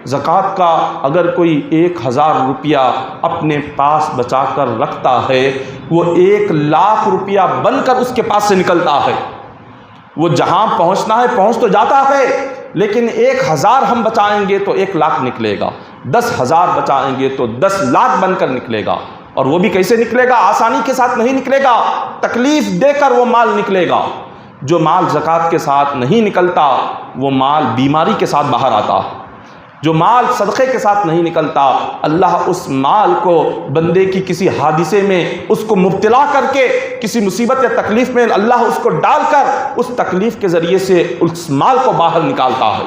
زکوٰۃ کا اگر کوئی 1000 روپیہ اپنے پاس بچا کر رکھتا ہے، وہ 1,00,000 روپیہ بن کر اس کے پاس سے نکلتا ہے۔ وہ جہاں پہنچنا ہے پہنچ تو جاتا ہے، لیکن 1000 ہم بچائیں گے تو 1,00,000 نکلے گا، 10,000 بچائیں گے تو 10,00,000 بن کر نکلے گا۔ اور وہ بھی کیسے نکلے گا؟ آسانی کے ساتھ نہیں نکلے گا، تکلیف دے کر وہ مال نکلے گا۔ جو مال زکوٰۃ کے ساتھ نہیں نکلتا وہ مال بیماری کے ساتھ باہر آتا ہے۔ جو مال صدقے کے ساتھ نہیں نکلتا، اللہ اس مال کو بندے کی کسی حادثے میں اس کو مبتلا کر کے، کسی مصیبت یا تکلیف میں اللہ اس کو ڈال کر اس تکلیف کے ذریعے سے اس مال کو باہر نکالتا ہے۔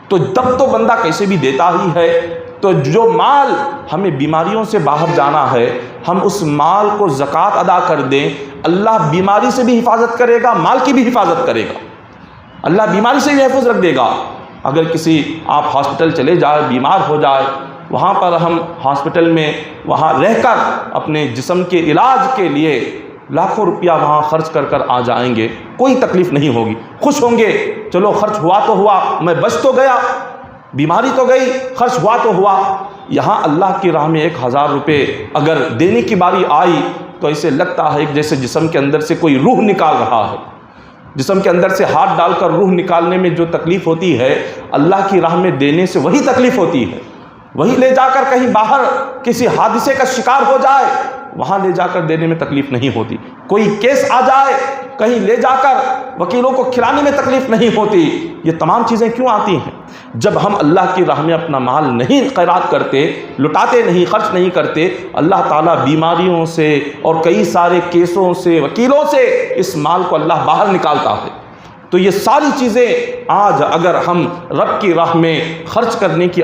تو تب تو بندہ کیسے بھی دیتا ہی ہے۔ تو جو مال ہمیں بیماریوں سے باہر جانا ہے، ہم اس مال کو زکوٰۃ ادا کر دیں، اللہ بیماری سے بھی حفاظت کرے گا، مال کی بھی حفاظت کرے گا، اللہ بیماری سے بھی محفوظ رکھ دے گا۔ اگر کسی آپ ہاسپٹل چلے جائے، بیمار ہو جائے، وہاں پر ہم ہاسپٹل میں وہاں رہ کر اپنے جسم کے علاج کے لیے لاکھوں روپیہ وہاں خرچ کر کر آ جائیں گے، کوئی تکلیف نہیں ہوگی، خوش ہوں گے، چلو خرچ ہوا تو ہوا، میں بچ تو گیا، بیماری تو گئی، خرچ ہوا تو ہوا۔ یہاں اللہ کی راہ میں 1000 روپے اگر دینے کی باری آئی تو ایسے لگتا ہے جیسے جسم کے اندر سے کوئی روح نکال رہا ہے۔ جسم کے اندر سے ہاتھ ڈال کر روح نکالنے میں جو تکلیف ہوتی ہے، اللہ کی راہ میں دینے سے وہی تکلیف ہوتی ہے۔ وہی لے جا کر کہیں باہر کسی حادثے کا شکار ہو جائے، وہاں لے جا کر دینے میں تکلیف نہیں ہوتی۔ کوئی کیس آ جائے، کہیں لے جا کر وکیلوں کو کھلانے میں تکلیف نہیں ہوتی۔ یہ تمام چیزیں کیوں آتی ہیں؟ جب ہم اللہ کی راہ میں اپنا مال نہیں خیرات کرتے، لٹاتے نہیں، خرچ نہیں کرتے، اللہ تعالیٰ بیماریوں سے اور کئی سارے کیسوں سے، وکیلوں سے اس مال کو اللہ باہر نکالتا ہے۔ تو یہ ساری چیزیں آج اگر ہم رب کی راہ میں خرچ کرنے کی